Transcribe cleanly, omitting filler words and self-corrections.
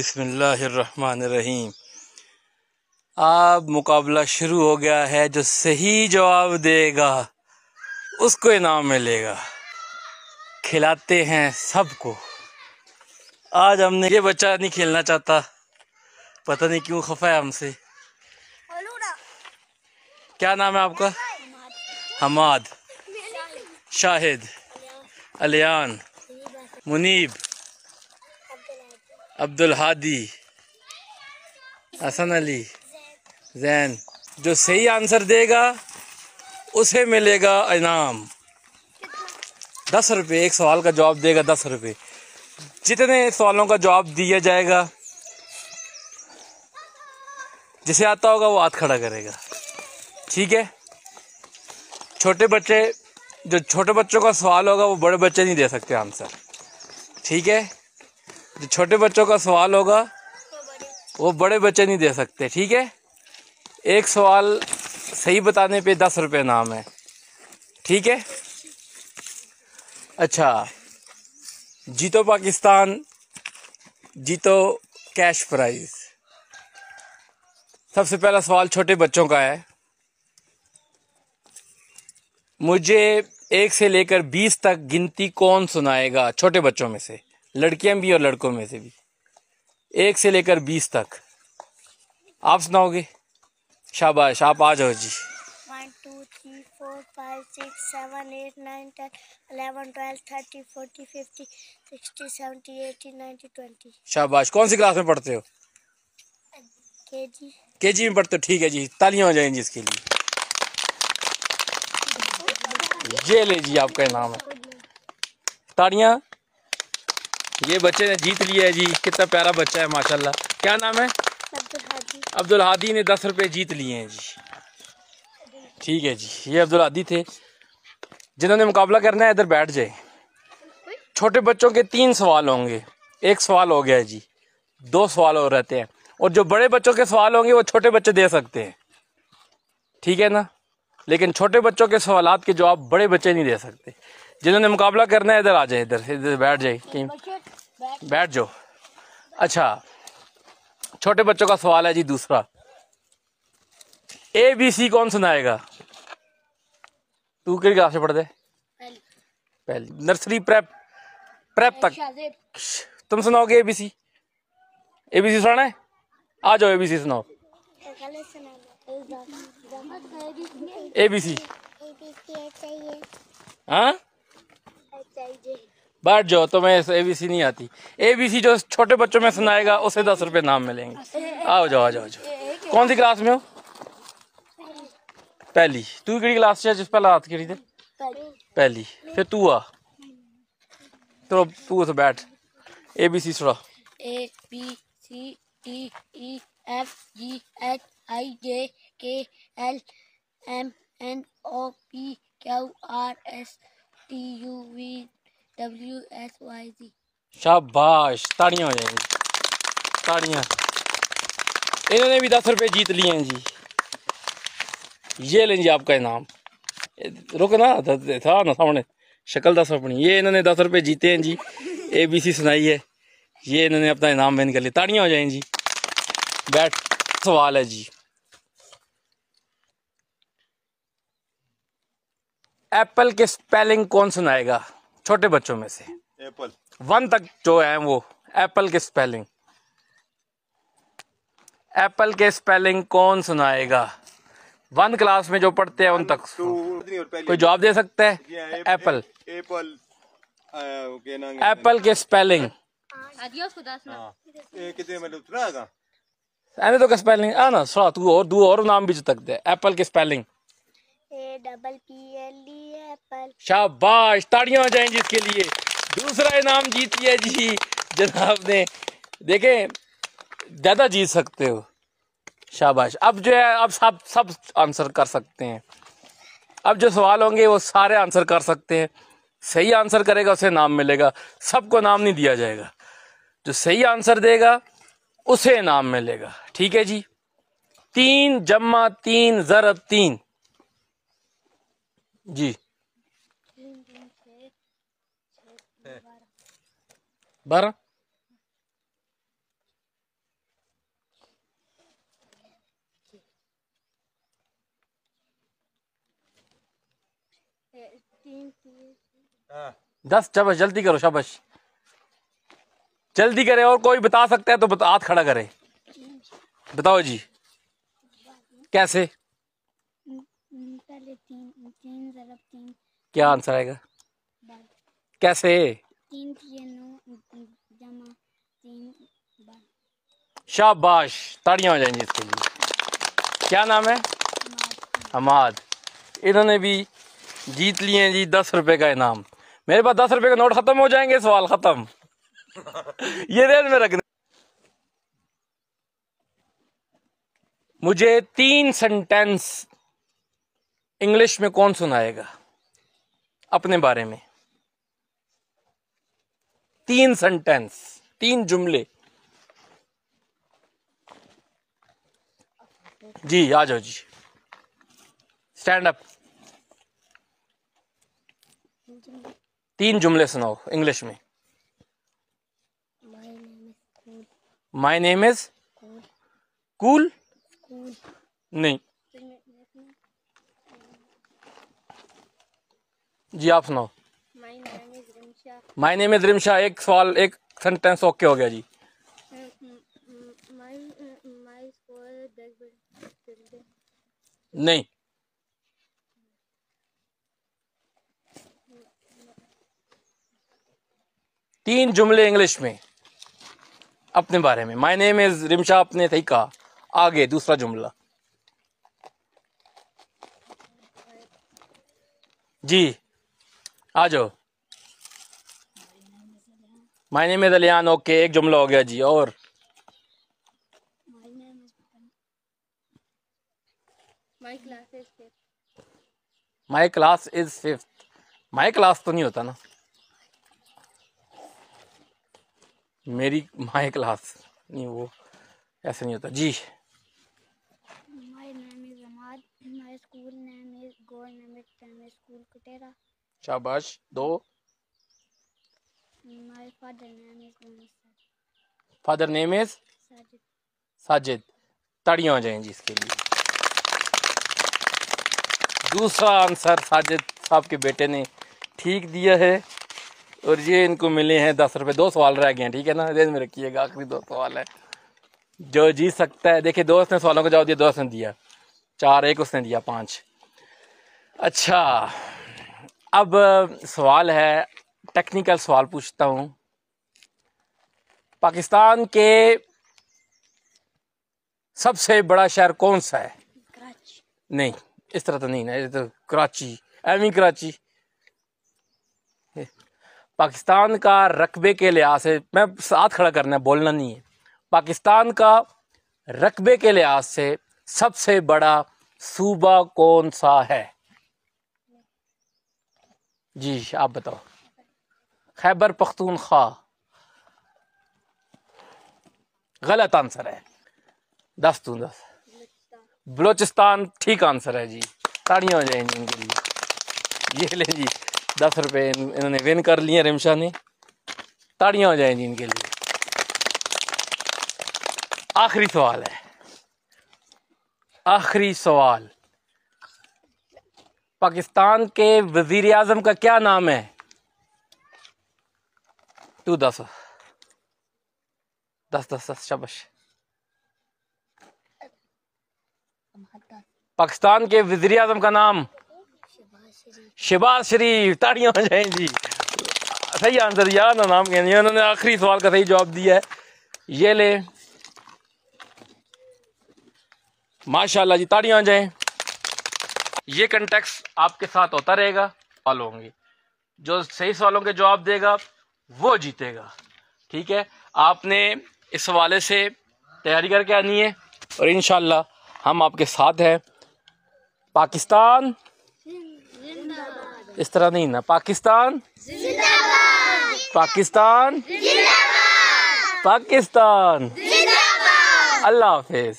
बिस्मिल्लाहिर्रहमानिर्रहीम। अब मुकाबला शुरू हो गया है। जो सही जवाब देगा उसको इनाम मिलेगा। खिलाते हैं सबको। आज हमने ये बच्चा नहीं खेलना चाहता, पता नहीं क्यों खफा है हमसे। क्या नाम है आपका? हमाद, शाहिद, अलियान, मुनीब, अब्दुल हादी, हसन अली, जैन। जो सही आंसर देगा उसे मिलेगा इनाम 10 रुपये। एक सवाल का जवाब देगा 10 रुपये। जितने सवालों का जवाब दिया जाएगा, जिसे आता होगा वो हाथ खड़ा करेगा। ठीक है? छोटे बच्चों का सवाल होगा वो बड़े बच्चे नहीं दे सकते आंसर। ठीक है? जो छोटे बच्चों का सवाल होगा वो बड़े बच्चे नहीं दे सकते। ठीक है? एक सवाल सही बताने पे 10 रुपये इनाम है। ठीक है? अच्छा, जीतो पाकिस्तान, जीतो कैश प्राइज। सबसे पहला सवाल छोटे बच्चों का है। मुझे 1 से लेकर 20 तक गिनती कौन सुनाएगा? छोटे बच्चों में से, लड़कियां भी और लड़कों में से भी। 1 से लेकर 20 तक आप सुनाओगे? शाबाश, आप आ जाओ जी। 1 2 3 4 5 6 7 8 9 10 11 12 13 14 15 16 17 18 19 20। शाबाश। कौन सी क्लास में पढ़ते हो? केजी में पढ़ते हो? ठीक है जी, तालियां हो जाएंगी इसके लिए। ये ले जी, आपका इनाम है। तालियां। ये बच्चे ने जीत लिया है जी। कितना प्यारा बच्चा है माशाल्लाह। क्या नाम है? अब्दुल हादी ने 10 रुपये जीत लिए हैं जी। ठीक है जी, ये अब्दुल हादी थे। जिन्होंने मुकाबला करना है इधर बैठ जाए। छोटे बच्चों के 3 सवाल होंगे। एक सवाल हो गया जी, 2 सवाल और रहते हैं। और जो बड़े बच्चों के सवाल होंगे वो छोटे बच्चे दे सकते हैं। ठीक है ना? लेकिन छोटे बच्चों के सवालात के जवाब बड़े बच्चे नहीं दे सकते। जिन्होंने मुकाबला करना है इधर आ जाए, इधर बैठ जाए, कहीं बैठ जाओ। अच्छा, छोटे बच्चों का सवाल है जी दूसरा। ABC कौन सुनाएगा? तू किस क्लास से पढ़ते? पहली। नर्सरी, प्रेप तक तुम सुनाओगे ABC? ABC सुनाना है? आ जाओ, ABC सुनाओ। ABC। हाँ, बैठ जाओ। तुम्हें ABC नहीं आती। ABC जो छोटे बच्चों में सुनाएगा उसे 10 रुपये नाम मिलेंगे। आओ जाओ, आ जाओ, आ जाओ। कौन सी क्लास में हो? पहली। तू किस क्लास से? जिस पहला हाथ करी थे पहली। फिर तू आ, तो तू तो बैठ। ABC सुना। ABCDEFGHIJKLMNOPQRSTUVWXYZ। शाबाश, ताड़ियां हो जाएंगी, ताड़ियां। इन्होंने भी 10 रुपये जीत लिए हैं जी। ये लें जी आपका इनाम। रुक ना, था ना सामने शक्ल 10 अपनी। ये इन्होंने 10 रुपये जीते हैं जी। ABC सुनाई है, ये इन्होंने अपना इनाम विन कर लिया। ताड़ियां हो जाएंगी जी। बैठ। सवाल है जी, एप्पल के स्पेलिंग कौन सुनाएगा छोटे बच्चों में से? एप्पल 1 तक जो है वो। एप्पल के स्पेलिंग, एप्पल के स्पेलिंग कौन सुनाएगा? 1 क्लास में जो पढ़ते हैं उन तक। कोई जवाब दे सकता है? एप्पल, एप्पल के स्पेलिंग। ऐसे तो का स्पेलिंग आ ना सो तू और नाम भी सकते हैं। एप्पल के स्पेलिंग। APPLE Apple. शाबाश, ताड़ियां हो जाएंगी इसके लिए। दूसरा इनाम जीत लिया जी जनाब ने। देखे, ज्यादा जीत सकते हो। शाबाश। अब जो है, अब सब आंसर कर सकते हैं। अब जो सवाल होंगे वो सारे आंसर कर सकते हैं। सही आंसर करेगा उसे नाम मिलेगा। सबको नाम नहीं दिया जाएगा। जो सही आंसर देगा उसे नाम मिलेगा। ठीक है जी? 3 जम्मा 3 ज़रब 3 जी। 12। 10। शाबाश, जल्दी करो, शाबाश, जल्दी करे। और कोई बता सकता है तो हाथ खड़ा करे, बताओ जी। कैसे? पहले 3 ज़रब 3 क्या आंसर आएगा? कैसे? 3 9 जमा 3 शाबाश, ताड़ियां हो जाएंगी इसके लिए। क्या नाम है? हमाद। इन्होंने भी जीत लिए हैं जी 10 रुपए का इनाम। मेरे पास 10 रुपए का नोट खत्म हो जाएंगे, सवाल खत्म। ये ध्यान में रखना। मुझे 3 सेंटेंस इंग्लिश में कौन सुनाएगा अपने बारे में? 3 सेंटेंस, 3 जुमले। जी आ जाओ जी, स्टैंड अप। 3 जुमले सुनाओ इंग्लिश में। My name is cool. नहीं जी, आप सुनाओ। My name is Rimsha. एक सवाल, एक सेंटेंस ओके हो गया जी। नहीं, तीन जुमले इंग्लिश में अपने बारे में। माई नेम इज रिमशा आपने सही कहा, आगे दूसरा जुमला जी, आ जाओ। माई नेम इज अलियान, ओके, एक जुमला हो गया जी। और my class is 5th। My class तो नहीं होता ना, मेरी माई क्लास नहीं, वो ऐसे नहीं होता जी। My name is Ahmad, my school name is government primary school Kutera. शाबाश, 2। My father name is Mohammad father name is Sajid. Sajid. ताड़ियां हो जाएंगी इसके लिए। दूसरा आंसर साजिद साहब के बेटे ने ठीक दिया है और ये इनको मिले हैं 10 रुपए। 2 सवाल रह गए हैं, ठीक है ना, ध्यान में रखिएगा, आखिरी 2 सवाल है। जो जीत सकता है, देखिए दोस्त ने सवालों का जवाब दिया, दोस्त ने दिया 4, एक उसने दिया 5। अच्छा, अब सवाल है, टेक्निकल सवाल पूछता हूँ। पाकिस्तान के सबसे बड़ा शहर कौन सा है? कराची। नहीं, इस तरह तो नहीं ना, ये तो कराची, एमी कराची। पाकिस्तान का रकबे के लिहाज से, मैं साथ खड़ा करना है, बोलना नहीं है। पाकिस्तान का रकबे के लिहाज से सबसे बड़ा सूबा कौन सा है? जी आप बताओ। खैबर पख्तूनख्वा गलत आंसर है। 10 दूं 10। बलोचिस्तान ठीक आंसर है जी। ताड़ियां हो जाएंगी इनके लिए। ये ले जी 10 रुपए इन्होंने विन कर लिए, रिमशा ने। ताड़ियां हो जाएंगी इनके लिए। आखिरी सवाल है, आखिरी सवाल। पाकिस्तान के वजीर आजम का क्या नाम है? तू 10 शाबाश। पाकिस्तान के वजीर आजम का नाम शहबाज शरीफ। ताड़ियां हो जाएं जी, सही आंसर दिया ना, नाम कहने। उन्होंने आखिरी सवाल का सही जवाब दिया है। ये ले, माशाल्लाह जी, ताड़ियां हो जाएं। ये कंटेक्स्ट आपके साथ होता रहेगा, सवाल होंगे, जो सही सवालों के जवाब देगा वो जीतेगा, ठीक है। आपने इस हवाले से तैयारी करके आनी है और इंशाल्लाह हम आपके साथ हैं। पाकिस्तान इस तरह नहीं ना, पाकिस्तान जिंदाबाद, पाकिस्तान जिंदाबाद, पाकिस्तान जिंदाबाद। अल्लाह हाफिज।